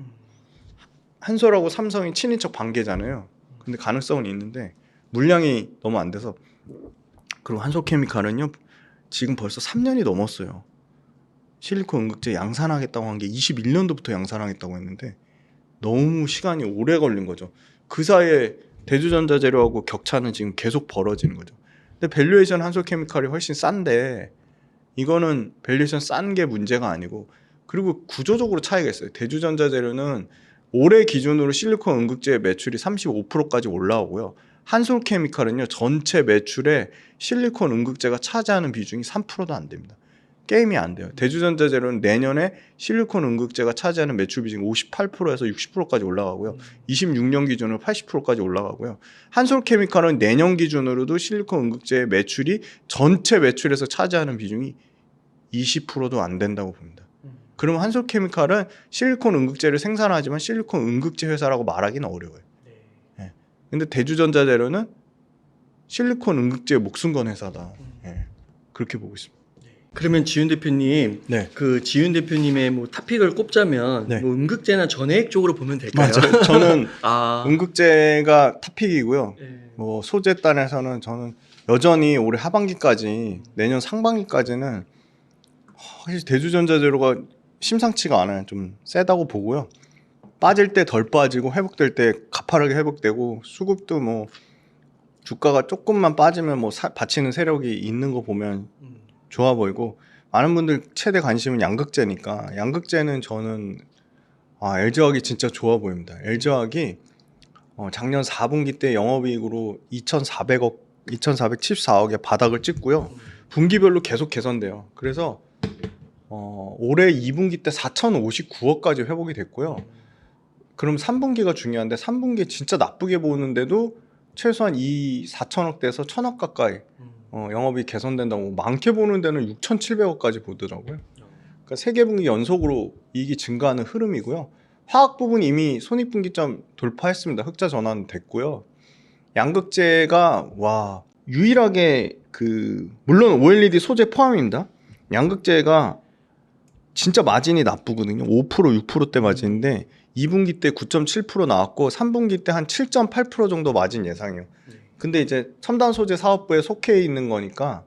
한솔하고 삼성이 친인척 관계잖아요. 근데 가능성은 있는데 물량이 너무 안 돼서. 그리고 한솔케미칼은요 지금 벌써 3년이 넘었어요. 실리콘 응급제 양산하겠다고 한 게 21년도부터 양산하겠다고 했는데 너무 시간이 오래 걸린 거죠. 그 사이에 대주전자재료하고 격차는 지금 계속 벌어지는 거죠. 근데 밸류에이션 한솔케미칼이 훨씬 싼데 이거는 밸류에이션 싼 게 문제가 아니고, 그리고 구조적으로 차이가 있어요. 대주전자재료는 올해 기준으로 실리콘 응급제 매출이 35%까지 올라오고요. 한솔케미칼은요 전체 매출에 실리콘 응급제가 차지하는 비중이 3%도 안 됩니다. 게임이 안 돼요. 대주전자재료는 내년에 실리콘 응급제가 차지하는 매출 비중이 58%에서 60%까지 올라가고요. 26년 기준으로 80%까지 올라가고요. 한솔케미칼은 내년 기준으로도 실리콘 응급제의 매출이 전체 매출에서 차지하는 비중이 20%도 안 된다고 봅니다. 그러면 한솔케미칼은 실리콘 응급제를 생산하지만 실리콘 응급제 회사라고 말하기는 어려워요. 네. 근데 대주전자재료는 실리콘 응급제에 목숨 건 회사다. 네. 그렇게 보고 있습니다. 그러면 지윤 대표님, 네. 그 지윤 대표님의 뭐 탑픽을 꼽자면 네. 뭐 응급제나 전해액 쪽으로 보면 될까요? 맞아요. 저는 아, 응급제가 탑픽이고요. 네. 뭐 소재단에서는 저는 여전히 올해 하반기까지 내년 상반기까지는 사실 대주전자재료가 심상치가 않아요. 좀 세다고 보고요. 빠질 때 덜 빠지고 회복될 때 가파르게 회복되고, 수급도 뭐 주가가 조금만 빠지면 뭐 받치는 세력이 있는 거 보면 좋아 보이고, 많은 분들 최대 관심은 양극재니까 양극재는 저는 LG화학이 진짜 좋아 보입니다. LG화학이 작년 4분기 때 영업이익으로 2,474억의 바닥을 찍고요. 분기별로 계속 개선돼요. 그래서 올해 2분기 때 4,059억까지 회복이 됐고요. 그럼 3분기가 중요한데 3분기 진짜 나쁘게 보는데도 최소한 4,000억대에서 1,000억 가까이 영업이 개선된다고, 많게 보는 데는 6,700억까지 보더라고요. 그러니까 3개 분기 연속으로 이익이 증가하는 흐름이고요. 화학 부분 이미 손익분기점 돌파했습니다. 흑자 전환 됐고요. 양극재가 유일하게 물론 OLED 소재 포함입니다. 양극재가 진짜 마진이 나쁘거든요. 5% 6%대 마진인데 2분기 때 9.7% 나왔고 3분기 때 한 7.8% 정도 마진 예상이에요. 근데 이제 첨단 소재 사업부에 속해 있는 거니까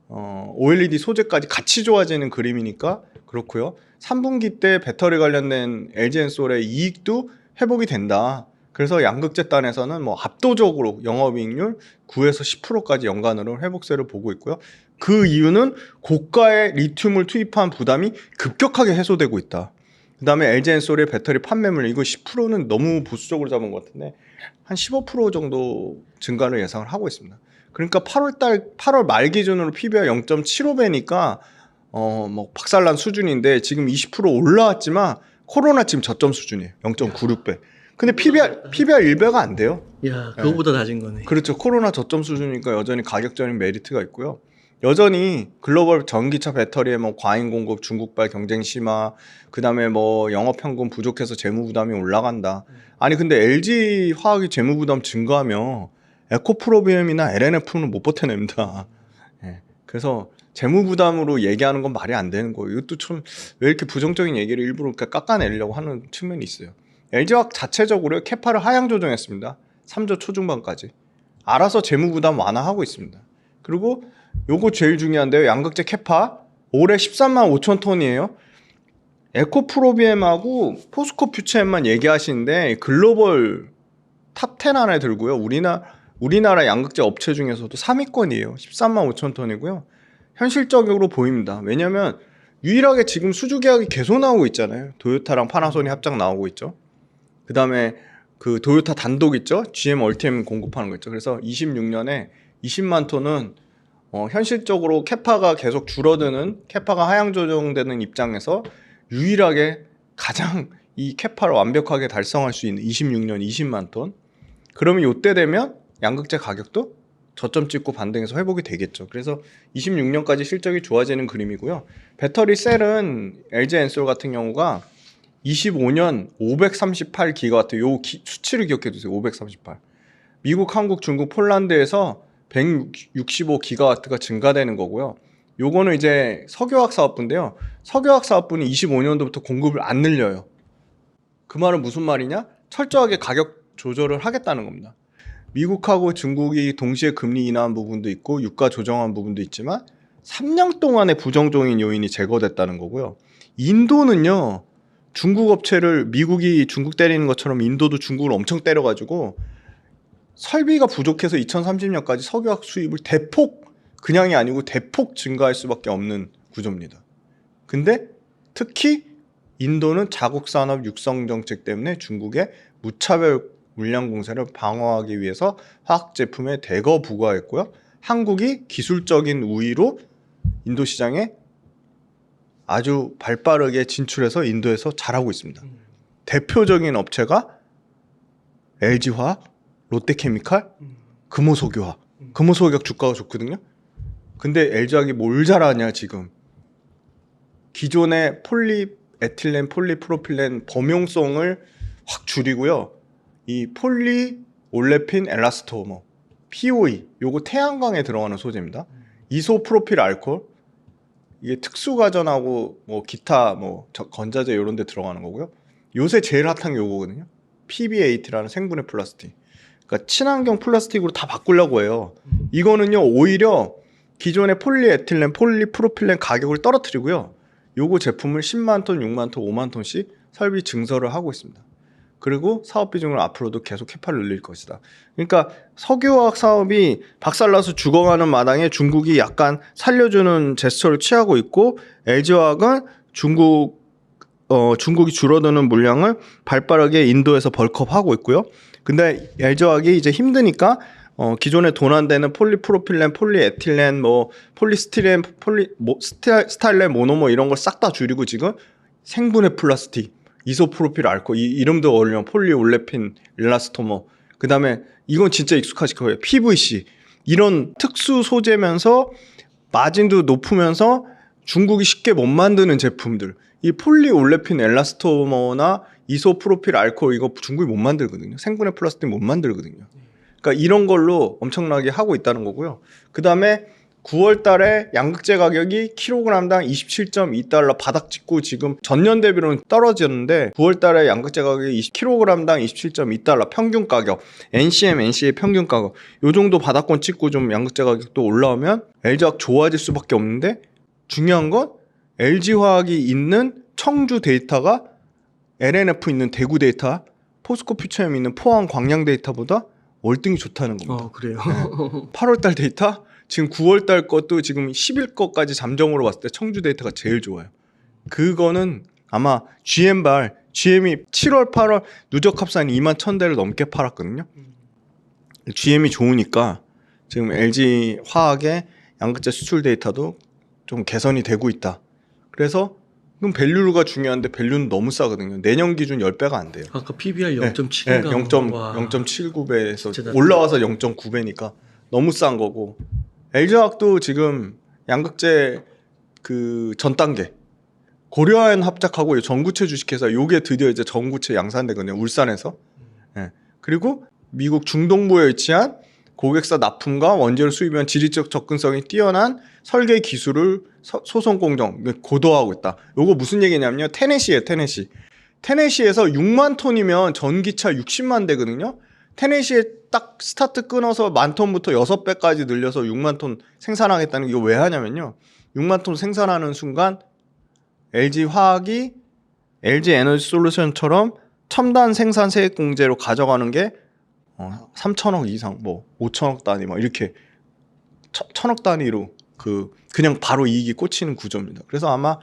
OLED 소재까지 같이 좋아지는 그림이니까 그렇고요. 3분기 때 배터리 관련된 LG엔솔의 이익도 회복이 된다. 그래서 양극재단에서는 뭐 압도적으로 영업이익률 9에서 10%까지 연간으로 회복세를 보고 있고요. 그 이유는 고가의 리튬을 투입한 부담이 급격하게 해소되고 있다. 그 다음에 LG엔솔의 배터리 판매물, 이거 10%는 너무 보수적으로 잡은 것 같은데 한 15% 정도 증가를 예상을 하고 있습니다. 그러니까 8월 말 기준으로 PBR 0.75배니까 뭐 박살난 수준인데 지금 20% 올라왔지만 코로나 지금 저점 수준이에요. 0.96배. 근데 PBR 1배가 안 돼요. 야, 그거보다 낮은 거네. 그렇죠. 코로나 저점 수준이니까 여전히 가격적인 메리트가 있고요. 여전히 글로벌 전기차 배터리의 뭐 과잉 공급, 중국발 경쟁 심화, 그다음에 뭐 영업 현금 부족해서 재무 부담이 올라간다. 아니 근데 LG 화학이 재무 부담 증가하면 에코프로비움이나 LNF는 못 버텨냅니다. 예. 그래서 재무 부담으로 얘기하는 건 말이 안 되는 거예요. 이것도 좀 왜 이렇게 부정적인 얘기를 일부러 깎아내려고 하는 측면이 있어요. LG화학 자체적으로 캐파를 하향 조정했습니다. 3조 초중반까지. 알아서 재무 부담 완화하고 있습니다. 그리고 요거 제일 중요한데요. 양극재 캐파 올해 13만 5천 톤이에요. 에코프로비엠하고 포스코 퓨처엠만 얘기하시는데 글로벌 탑 10 안에 들고요. 우리나라 양극재 업체 중에서도 3위권이에요. 13만 5천 톤이고요. 현실적으로 보입니다. 왜냐하면 유일하게 지금 수주 계약이 계속 나오고 있잖아요. 도요타랑 파나소닉 합작 나오고 있죠. 그 다음에 그 도요타 단독 있죠. GM 얼티엠 공급하는 거 있죠. 그래서 26년에 20만 톤은 현실적으로 캐파가 계속 줄어드는, 캐파가 하향 조정되는 입장에서 유일하게 가장 이 캐파를 완벽하게 달성할 수 있는 26년 20만 톤. 그러면 이때 되면 양극재 가격도 저점 찍고 반등해서 회복이 되겠죠. 그래서 26년까지 실적이 좋아지는 그림이고요. 배터리 셀은 LG엔솔 같은 경우가 25년 538기가와트, 요 수치를 기억해 두세요. 538. 미국, 한국, 중국, 폴란드에서 165기가와트가 증가되는 거고요. 요거는 이제 석유화학 사업부인데요. 석유화학 사업부는 25년도부터 공급을 안 늘려요. 그 말은 무슨 말이냐? 철저하게 가격 조절을 하겠다는 겁니다. 미국하고 중국이 동시에 금리 인하한 부분도 있고 유가 조정한 부분도 있지만 3년 동안의 부정적인 요인이 제거됐다는 거고요. 인도는요. 중국 업체를 미국이 중국 때리는 것처럼 인도도 중국을 엄청 때려가지고 설비가 부족해서 2030년까지 석유화학 수입을 대폭 그냥이 아니고 대폭 증가할 수밖에 없는 구조입니다. 근데 특히 인도는 자국 산업 육성 정책 때문에 중국의 무차별 물량 공세를 방어하기 위해서 화학 제품에 대거 부과했고요. 한국이 기술적인 우위로 인도 시장에 아주 발빠르게 진출해서 인도에서 잘하고 있습니다. 대표적인 업체가 LG화학, 롯데케미칼, 금호석유화학. 금호석유화학 주가가 좋거든요. 근데 LG화학이 뭘 잘하냐 지금. 기존의 폴리에틸렌, 폴리프로필렌 범용성을 확 줄이고요. 이 폴리올레핀 엘라스토머, POE, 요거 태양광에 들어가는 소재입니다. 이소프로필 알코올, 이게 특수가전하고 뭐 기타 뭐 건자재 이런 데 들어가는 거고요. 요새 제일 핫한 게 요거거든요. PB8라는 생분해 플라스틱. 그러니까 친환경 플라스틱으로 다 바꾸려고 해요. 이거는요 오히려 기존의 폴리에틸렌, 폴리프로필렌 가격을 떨어뜨리고요. 요거 제품을 10만 톤, 6만 톤, 5만 톤씩 설비 증설을 하고 있습니다. 그리고 사업 비중을 앞으로도 계속 캐파를 늘릴 것이다. 그러니까 석유화학 사업이 박살나서 죽어가는 마당에 중국이 약간 살려주는 제스처를 취하고 있고 LG화학은 중국이 줄어드는 물량을 발빠르게 인도에서 벌크업하고 있고요. 근데 LG화학이 이제 힘드니까 기존에 돈 안 되는 폴리프로필렌, 폴리에틸렌, 뭐 폴리스티렌, 스타일렌, 모노머 이런 걸 싹 다 줄이고 지금 생분해 플라스틱, 이소프로필 알코올, 이 이름도 어울리는 폴리올레핀 엘라스토머, 그 다음에 이건 진짜 익숙하실 거예요. PVC 이런 특수 소재면서 마진도 높으면서 중국이 쉽게 못 만드는 제품들, 이 폴리올레핀 엘라스토머나 이소프로필 알코올 이거 중국이 못 만들거든요. 생분해 플라스틱 못 만들거든요. 그러니까 이런 걸로 엄청나게 하고 있다는 거고요. 그 다음에 9월 달에 양극재 가격이 킬로그램당 27.2달러 바닥 찍고 지금 전년 대비로는 떨어졌는데 9월 달에 양극재 가격이 킬로그램당 27.2달러 평균 가격, NC의 평균 가격 요 정도 바닥권 찍고 좀 양극재 가격도 올라오면 LG화학 좋아질 수밖에 없는데 중요한 건 LG화학이 있는 청주 데이터가 LNF 있는 대구 데이터, 포스코 퓨처엠 있는 포항 광양 데이터보다 월등히 좋다는 겁니다. 그래요? 네. 8월달 데이터 지금 9월달 것도 지금 10일 것까지 잠정으로 봤을 때 청주 데이터가 제일 좋아요. 그거는 아마 GM이 7월 8월 누적 합산 2만 1000대를 넘게 팔았거든요. GM이 좋으니까 지금 LG 화학의 양극재 수출 데이터도 좀 개선이 되고 있다. 그래서 그럼 밸류가 중요한데 밸류는 너무 싸거든요. 내년 기준 10배가 안 돼요. 아까 PBR 0.7인가? 네, 0.79배에서 올라와서 0.9배니까 너무 싼 거고. LG화학도 지금 양극재 그 전 단계 고려아연 합작하고 전구체 주식회사 요게 드디어 이제 전구체 양산되거든요. 울산에서. 네. 그리고 미국 중동부에 위치한 고객사 납품과 원재료 수입에 지리적 접근성이 뛰어난 설계 기술을 소송 공정 고도화하고 있다. 요거 무슨 얘기냐면요. 테네시에서 6만 톤이면 전기차 60만 대거든요. 테네시에 딱 스타트 끊어서 10,000톤부터 6배까지 늘려서 6만 톤 생산하겠다는 게 이거 왜 하냐면요. 6만 톤 생산하는 순간 LG화학이 LG에너지솔루션처럼 첨단 생산 세액 공제로 가져가는 게 3천억 이상, 뭐 5천억 단위 막 이렇게 천억 단위로 그냥 바로 이익이 꽂히는 구조입니다. 그래서 아마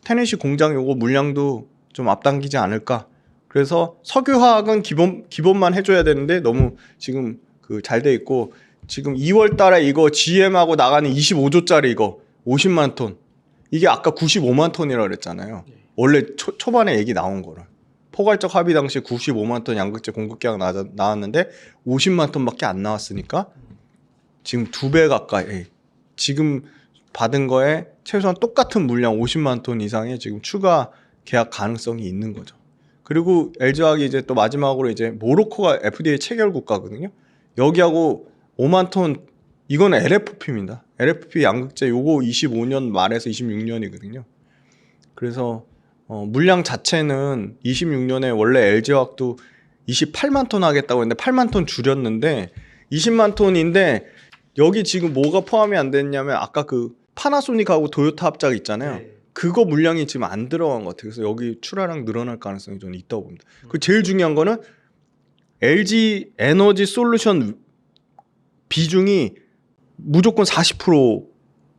테네시 공장 요거 물량도 좀 앞당기지 않을까. 그래서 석유화학은 기본만 해줘야 되는데 너무 지금 잘 돼 있고 지금 2월 달에 이거 GM하고 나가는 25조짜리 이거 50만 톤 이게 아까 95만 톤이라고 그랬잖아요. 원래 초반에 얘기 나온 거를 포괄적 합의 당시에 95만 톤 양극재 공급 계약 나왔는데 50만 톤밖에 안 나왔으니까 지금 2배 가까이 지금 받은 거에 최소한 똑같은 물량 50만 톤 이상의 지금 추가 계약 가능성이 있는 거죠. 그리고 LG화학이 이제 또 마지막으로 이제 모로코가 FDA 체결 국가거든요. 여기하고 5만 톤 이건 LFP입니다. LFP 양극재 요거 25년 말에서 26년이거든요. 그래서 물량 자체는 26년에 원래 LG화학도 28만 톤 하겠다고 했는데 8만 톤 줄였는데 20만 톤인데 여기 지금 뭐가 포함이 안 됐냐면 아까 그 파나소닉하고 도요타 합작 있잖아요. 네. 그거 물량이 지금 안 들어간 것 같아요. 그래서 여기 출하량 늘어날 가능성이 저는 있다고 봅니다. 그 제일 중요한 거는 LG 에너지 솔루션 비중이 무조건 40%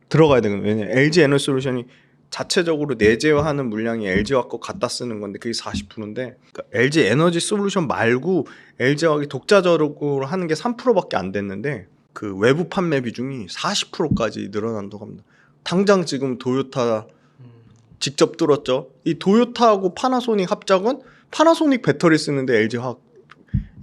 들어가야 되거든요. 왜냐면 LG 에너지 솔루션이 자체적으로 내재화하는 물량이 LG화학 거 갖다 쓰는 건데 그게 40%인데 그러니까 LG 에너지 솔루션 말고 LG화학이 독자적으로 하는 게 3%밖에 안 됐는데 그 외부 판매 비중이 40%까지 늘어난다고 합니다. 당장 지금 도요타 직접 뚫었죠. 이 도요타하고 파나소닉 합작은 파나소닉 배터리 쓰는데 LG화학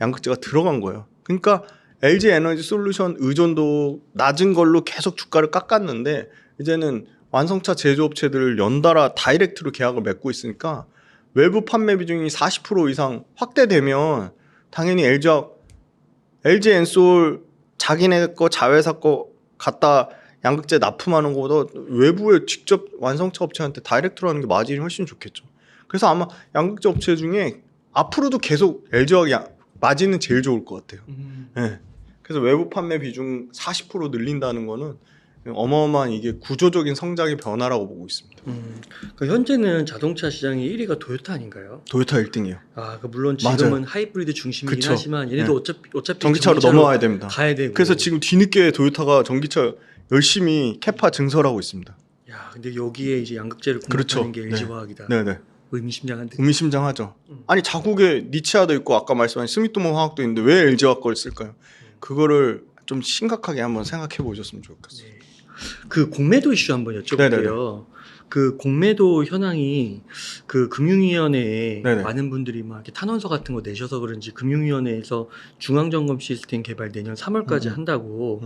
양극재가 들어간 거예요. 그러니까 LG 에너지 솔루션 의존도 낮은 걸로 계속 주가를 깎았는데 이제는 완성차 제조업체들 연달아 다이렉트로 계약을 맺고 있으니까 외부 판매 비중이 40% 이상 확대되면 당연히 LG 엔솔 자기네 거 자회사 거 갖다 양극재 납품하는 것보다 외부에 직접 완성차 업체한테 다이렉트로 하는 게 마진이 훨씬 좋겠죠. 그래서 아마 양극재 업체 중에 앞으로도 계속 LG화학이 마진은 제일 좋을 것 같아요. 네. 그래서 외부 판매 비중 40% 늘린다는 거는 어마어마한 이게 구조적인 성장의 변화라고 보고 있습니다. 그러니까 현재는 자동차 시장의 1위가 도요타 아닌가요? 도요타 1등이요. 아, 물론 지금은 맞아요. 하이브리드 중심이긴 그쵸. 하지만 얘네도 네. 어차피 전기차로 넘어와야 됩니다. 가야 되고. 그래서 지금 뒤늦게 도요타가 전기차 열심히 캐파 증설하고 있습니다. 야, 근데 여기에 이제 양극재를 그렇죠. 공급하는 게 LG화학이다. 네네. 의미심장한데. 의미심장하죠. 아니 자국에 니치아도 있고 아까 말씀하신 스미토모 화학도 있는데 왜 LG화학 걸 쓸까요? 그거를 좀 심각하게 한번 생각해 보셨으면 좋겠어요. 네. 그 공매도 이슈 한번 여쭤볼게요. 네네네. 그 공매도 현황이 그 금융위원회에 네네. 많은 분들이 막 이렇게 탄원서 같은 거 내셔서 그런지 금융위원회에서 중앙점검 시스템 개발 내년 3월까지 한다고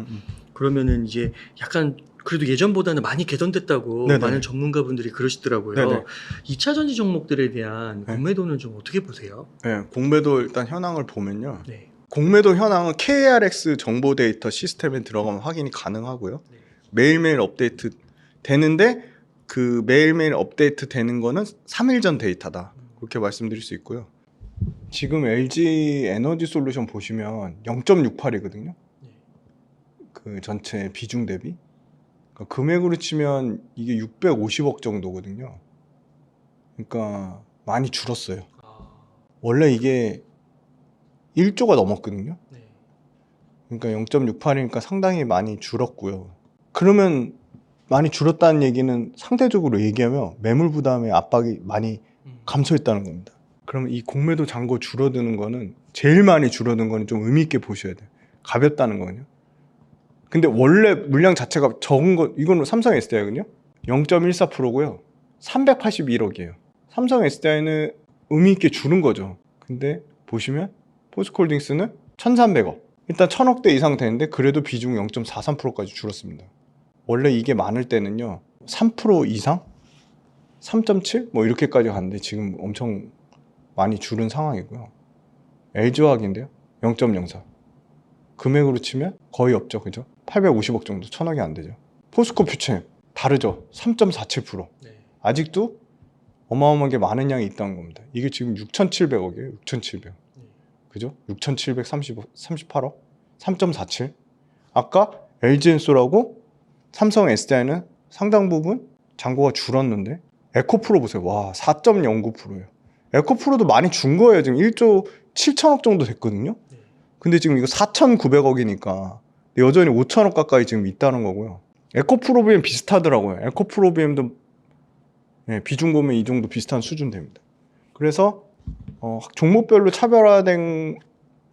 그러면은 이제 약간 그래도 예전보다는 많이 개선됐다고 네네. 많은 전문가분들이 그러시더라고요. 네네. 2차 전지 종목들에 대한 네. 공매도는 좀 어떻게 보세요? 네, 공매도 일단 현황을 보면요. 네. 공매도 현황은 KRX 정보 데이터 시스템에 들어가면 확인이 가능하고요. 네. 매일매일 업데이트 되는데 그 매일매일 업데이트 되는 거는 3일 전 데이터다. 그렇게 말씀드릴 수 있고요. 지금 LG 에너지 솔루션 보시면 0.68이거든요. 네. 그 전체 비중 대비. 그러니까 금액으로 치면 이게 650억 정도거든요. 그러니까 많이 줄었어요. 아, 원래 이게 1조가 넘었거든요. 네. 그러니까 0.68이니까 상당히 많이 줄었고요. 그러면 많이 줄었다는 얘기는 상대적으로 얘기하면 매물 부담의 압박이 많이 감소했다는 겁니다. 그러면 이 공매도 잔고 줄어드는 거는 제일 많이 줄어든 거는 좀 의미 있게 보셔야 돼요. 가볍다는 거거든요. 근데 원래 물량 자체가 적은 거 이거는 삼성 SDI거든요. 0.14%고요. 381억이에요. 삼성 SDI는 의미 있게 줄은 거죠. 근데 보시면 포스코홀딩스는 1,300억. 일단 1,000억대 이상 되는데 그래도 비중 0.43%까지 줄었습니다. 원래 이게 많을 때는요 3% 이상? 3.7? 뭐 이렇게까지 갔는데 지금 엄청 많이 줄은 상황이고요. LG화학인데요 0.04. 금액으로 치면 거의 없죠. 그죠? 850억 정도, 1,000억이 안 되죠. 포스코 퓨처엠 다르죠. 3.47%. 네. 아직도 어마어마하게 많은 양이 있다는 겁니다. 이게 지금 6,700억이에요. 6,700. 그죠? 6,738억? 3.47. 아까 LG엔솔하고 삼성 SDI는 상당 부분 잔고가 줄었는데 에코프로 보세요. 와, 4.09%예요. 에코프로도 많이 준 거예요. 지금 1조 7천억 정도 됐거든요. 근데 지금 이거 4,900억이니까 여전히 5천억 가까이 지금 있다는 거고요. 에코프로비엠 비슷하더라고요. 에코프로비엠도 비중 보면 이 정도 비슷한 수준 됩니다. 그래서 종목별로 차별화된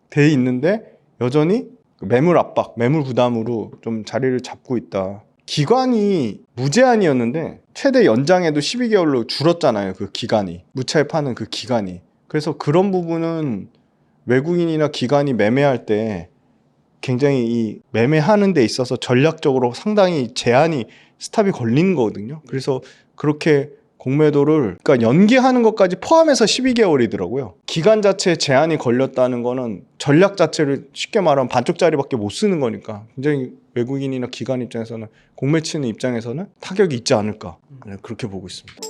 돼 있는데 여전히 매물 압박, 매물 부담으로 좀 자리를 잡고 있다. 기간이 무제한이었는데 최대 연장에도 12개월로 줄었잖아요. 그 기간이. 무차에 파는 그 기간이. 그래서 그런 부분은 외국인이나 기관이 매매할 때 굉장히 이 매매하는 데 있어서 전략적으로 상당히 제한이 스탑이 걸리는 거거든요. 그래서 그렇게 공매도를 그러니까 연기하는 것까지 포함해서 12개월이더라고요. 기간 자체에 제한이 걸렸다는 거는 전략 자체를 쉽게 말하면 반쪽짜리밖에 못 쓰는 거니까 굉장히 외국인이나 기관 입장에서는 공매치는 입장에서는 타격이 있지 않을까 그렇게 보고 있습니다.